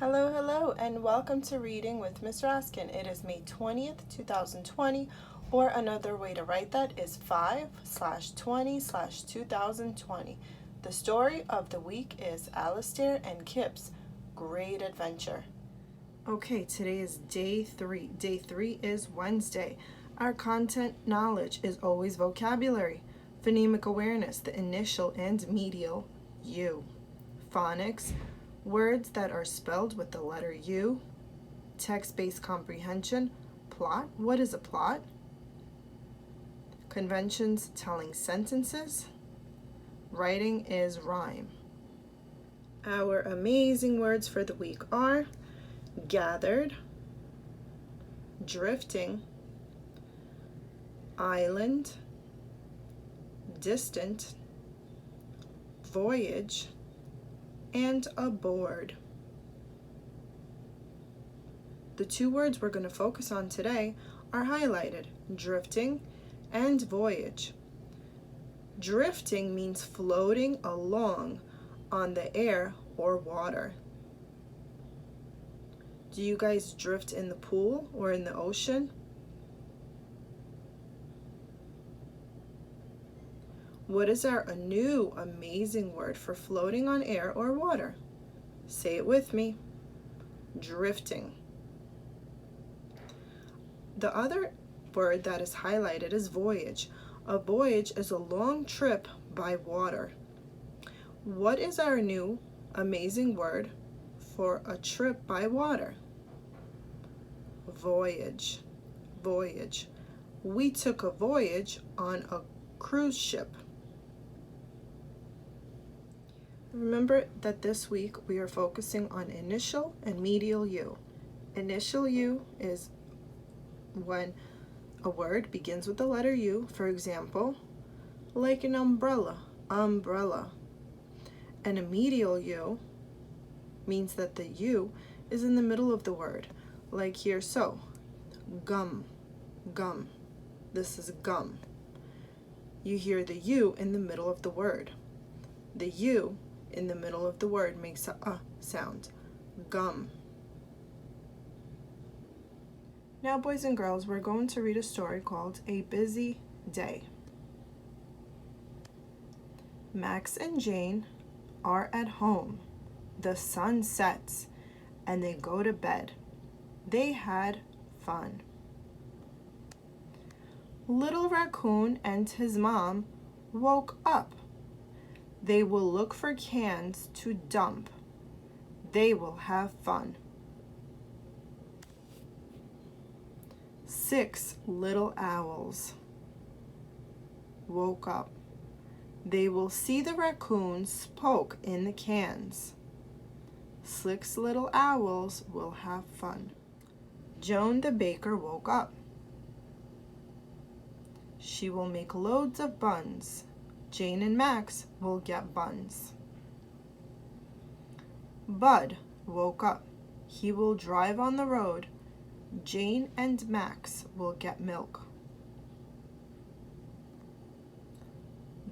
Hello, hello, and welcome to Reading with Miss Raskin. It is May 20th, 2020, or another way to write that is 5/20/2020. The story of the week is Alistair and Kip's Great Adventure. Okay, today is day 3. Day 3 is Wednesday. Our content knowledge is always vocabulary, phonemic awareness, the initial and medial U, phonics, words that are spelled with the letter U, text-based comprehension, plot, what is a plot? Conventions telling sentences, writing is rhyme. Our amazing words for the week are gathered, drifting, island, distant, voyage, and aboard. The two words we're going to focus on today are highlighted, drifting and voyage. Drifting means floating along on the air or water. Do you guys drift in the pool or in the ocean? What is our new amazing word for floating on air or water? Say it with me. Drifting. The other word that is highlighted is voyage. A voyage is a long trip by water. What is our new amazing word for a trip by water? Voyage. Voyage. We took a voyage on a cruise ship. Remember that this week we are focusing on initial and medial U. Initial U is when a word begins with the letter U, for example, like an umbrella, umbrella. And a medial U means that the U is in the middle of the word, like here so, gum, gum. This is gum. You hear the U in the middle of the word. The U in the middle of the word makes a sound, gum. Now, boys and girls, we're going to read a story called A Busy Day. Max and Jane are at home. The sun sets and they go to bed. They had fun. Little Raccoon and his mom woke up. They will look for cans to dump. They will have fun. 6 little owls woke up. They will see the raccoons poke in the cans. 6 little owls will have fun. Joan the baker woke up. She will make loads of buns. Jane and Max will get buns. Bud woke up. He will drive on the road. Jane and Max will get milk.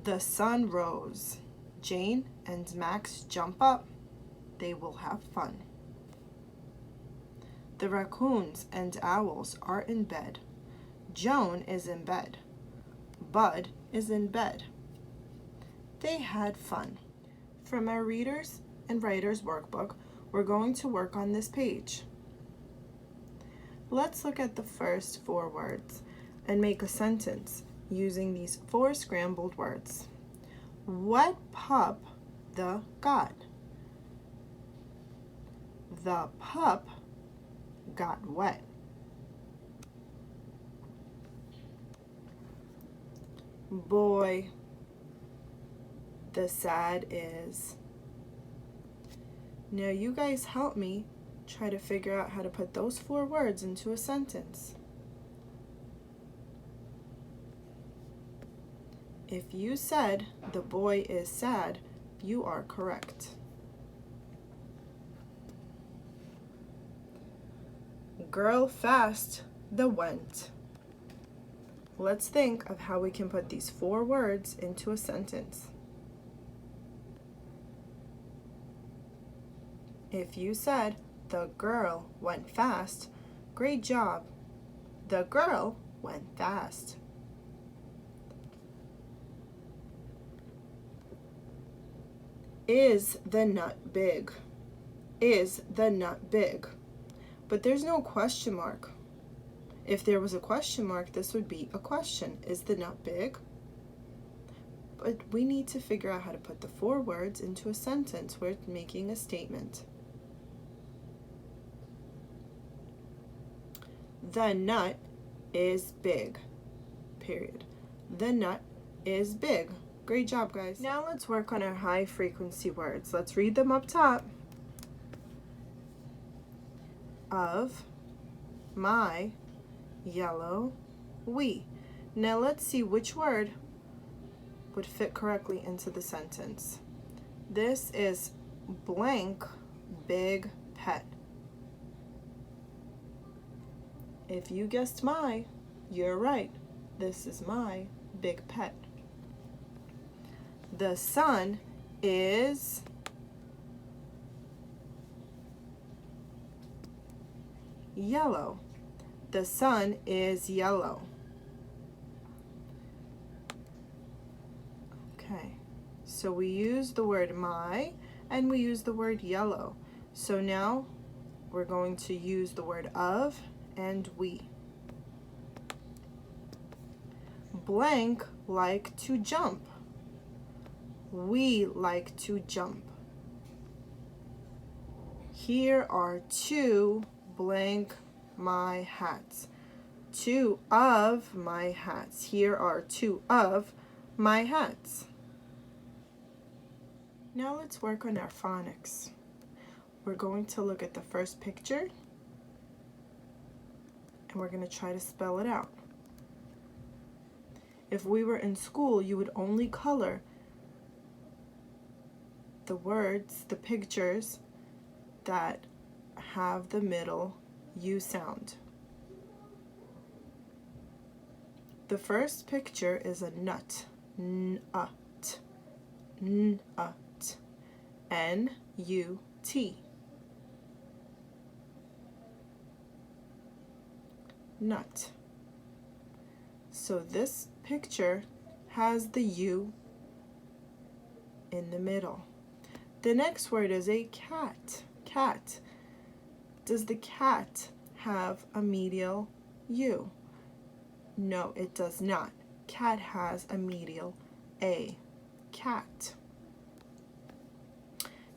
The sun rose. Jane and Max jump up. They will have fun. The raccoons and owls are in bed. Joan is in bed. Bud is in bed. They had fun. From our Readers and Writers Workbook, we're going to work on this page. Let's look at the first 4 words and make a sentence using these 4 scrambled words. What pup the got? The pup got wet. Boy, the sad is. Now you guys help me try to figure out how to put those 4 words into a sentence. If you said the boy is sad, you are correct. Girl fast the went. Let's think of how we can put these 4 words into a sentence. If you said The girl went fast. Great job. The girl went fast. Is the nut big? Is the nut big? But there's no question mark. If there was a question mark, this would be a question. Is the nut big? But we need to figure out how to put the 4 words into a sentence. We're making a statement. The nut is big. Period. The nut is big. Great job, guys. Now let's work on our high frequency words. Let's read them up top. Of, my, yellow, we. Now let's see which word would fit correctly into the sentence. This is blank big pet. If you guessed my, you're right. This is my big pet. The sun is yellow. The sun is yellow. Okay, so we use the word my and we use the word yellow. So now we're going to use the word of and we. Blank like to jump. We like to jump. Here are 2 blank my hats. 2 of my hats. Here are 2 of my hats. Now let's work on our phonics. We're going to look at the first picture and we're going to try to spell it out. If we were in school, you would only color the words, the pictures that have the middle U sound. The first picture is a nut. N-ut. N-ut. N-U-T. Nut. So this picture has the U in the middle. The next word is a cat. Cat. Does the cat have a medial U? No, it does not. Cat has a medial A. Cat.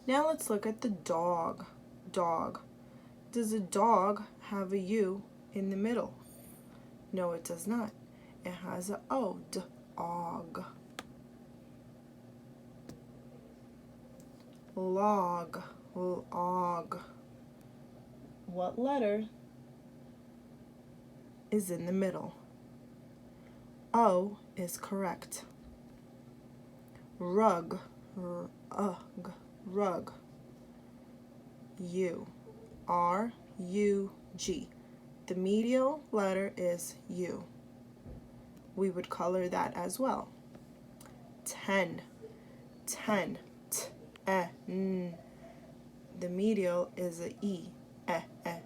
Now let's look at the dog. Dog. Does a dog have a U in the middle? No, it does not. It has a O. Dog. Log. Log. What letter is in the middle? O is correct. Rug. Rug. Rug. U. R-U-G. The medial letter is U. We would color that as well. 10. 10. T-e-n. The medial is a E.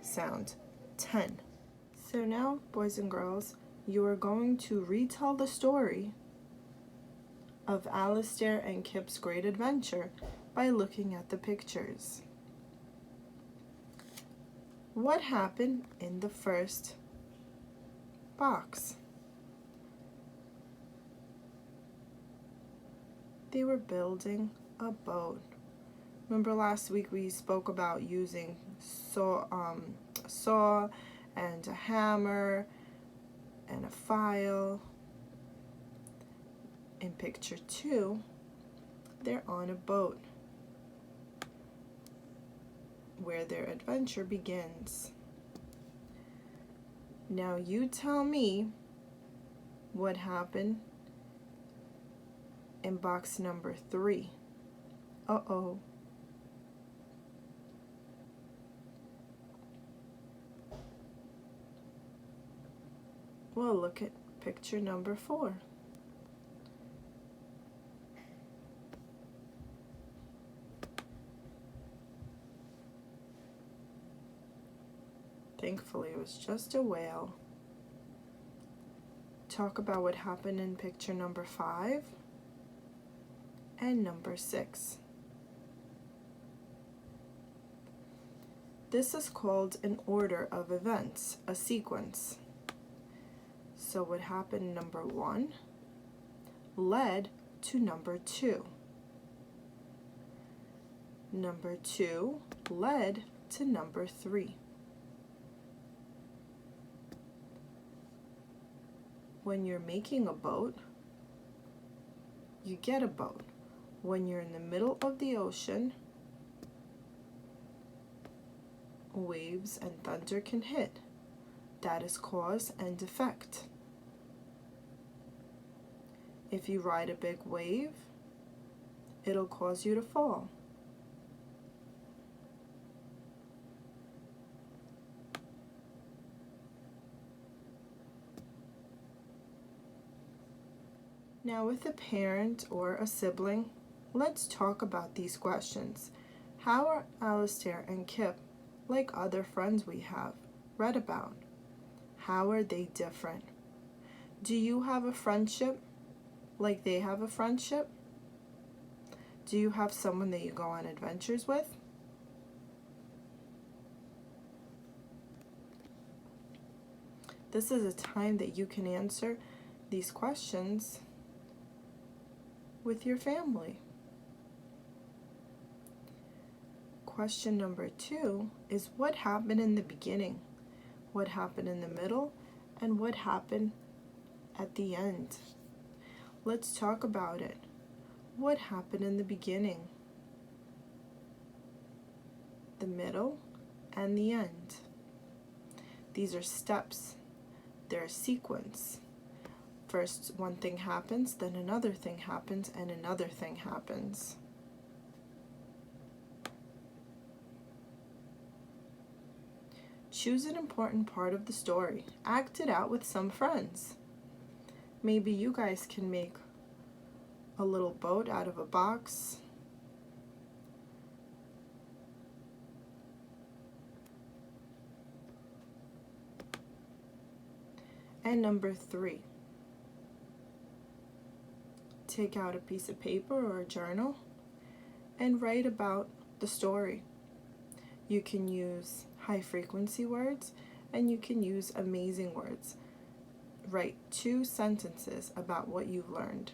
Sound. 10. So now, boys and girls, you are going to retell the story of Alistair and Kip's great adventure by looking at the pictures. What happened in the first box? They were building a boat. Remember last week we spoke about using saw and a hammer and a file. In picture 2, they're on a boat where their adventure begins. Now you tell me what happened in box number 3. Uh-oh. Well, look at picture number 4. Thankfully, it was just a whale. Talk about what happened in picture number 5 and number 6. This is called an order of events, a sequence. So what happened in number 1 led to number 2. Number 2 led to number 3. When you're making a boat, you get a boat. When you're in the middle of the ocean, waves and thunder can hit. That is cause and effect. If you ride a big wave, it'll cause you to fall. Now with a parent or a sibling, let's talk about these questions. How are Alistair and Kip like other friends we have read about? How are they different? Do you have a friendship like they have a friendship? Do you have someone that you go on adventures with? This is a time that you can answer these questions with your family. Question number 2 is what happened in the beginning, what happened in the middle, and what happened at the end. Let's talk about it. What happened in the beginning, the middle, and the end? These are steps. They're a sequence. First one thing happens, then another thing happens, and another thing happens. Choose an important part of the story. Act it out with some friends. Maybe you guys can make a little boat out of a box. And number 3, take out a piece of paper or a journal and write about the story. You can use high frequency words and you can use amazing words. Write 2 sentences about what you've learned.